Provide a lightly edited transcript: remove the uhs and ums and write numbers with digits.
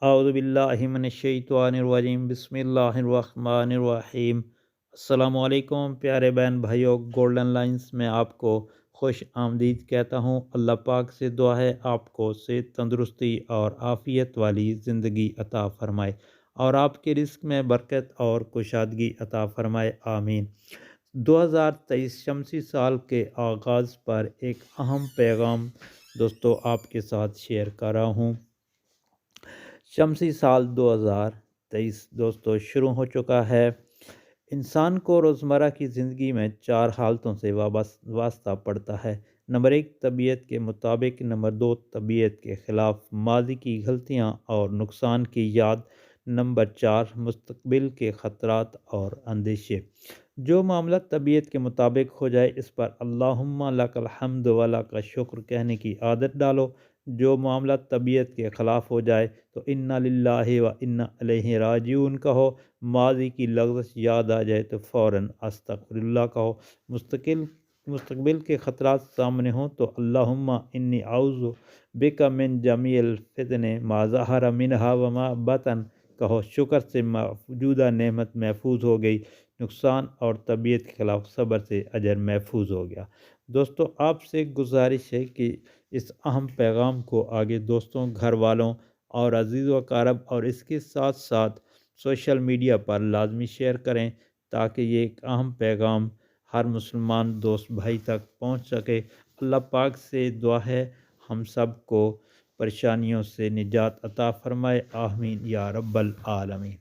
اعوذ باللہ من الشیطان الرجیم، بسم اللہ الرحمن الرحیم۔ السلام علیکم پیارے بہن بھائیوں، گولڈن لائنز میں آپ کو خوش آمدید کہتا ہوں۔ اللہ پاک سے دعا ہے آپ کو صحت، تندرستی اور عافیت والی زندگی عطا فرمائے اور آپ کے رزق میں برکت اور کشادگی عطا فرمائے، آمین۔ 2023 شمسی سال کے آغاز پر ایک اہم پیغام دوستو آپ کے ساتھ شیئر کر رہا ہوں۔ شمسی سال 2023 دوستو شروع ہو چکا ہے۔ انسان کو روزمرہ کی زندگی میں 4 حالتوں سے واسطہ پڑتا ہے۔ نمبر 1 طبیعت کے مطابق، نمبر 2 طبیعت کے خلاف، ماضی کی غلطیاں اور نقصان کی یاد، نمبر 4 مستقبل کے خطرات اور اندیشے۔ جو معاملہ طبیعت کے مطابق ہو جائے اس پر اللہم لک الحمد و لک الشکر کہنے کی عادت ڈالو۔ جو معاملہ طبیعت کے خلاف ہو جائے تو انا للہ و انا الیہ راجعون کہو۔ ماضی کی لغزش یاد آ جائے تو فوراً استغفر اللہ کہو۔ مستقبل کے خطرات سامنے ہوں تو اللہم انی اعوذ بک من جمیع الفتن ما ظہر منہا وما بطن کہو۔ شکر سے موجودہ نعمت محفوظ ہو گئی، نقصان اور طبیعت کے خلاف صبر سے اجر محفوظ ہو گیا۔ دوستو آپ سے گزارش ہے کہ اس اہم پیغام کو آگے دوستوں، گھر والوں اور عزیز و اقارب اور اس کے ساتھ ساتھ سوشل میڈیا پر لازمی شیئر کریں تاکہ یہ ایک اہم پیغام ہر مسلمان دوست بھائی تک پہنچ سکے۔ اللہ پاک سے دعا ہے ہم سب کو پریشانیوں سے نجات عطا فرمائے، آمین یا رب العالمین۔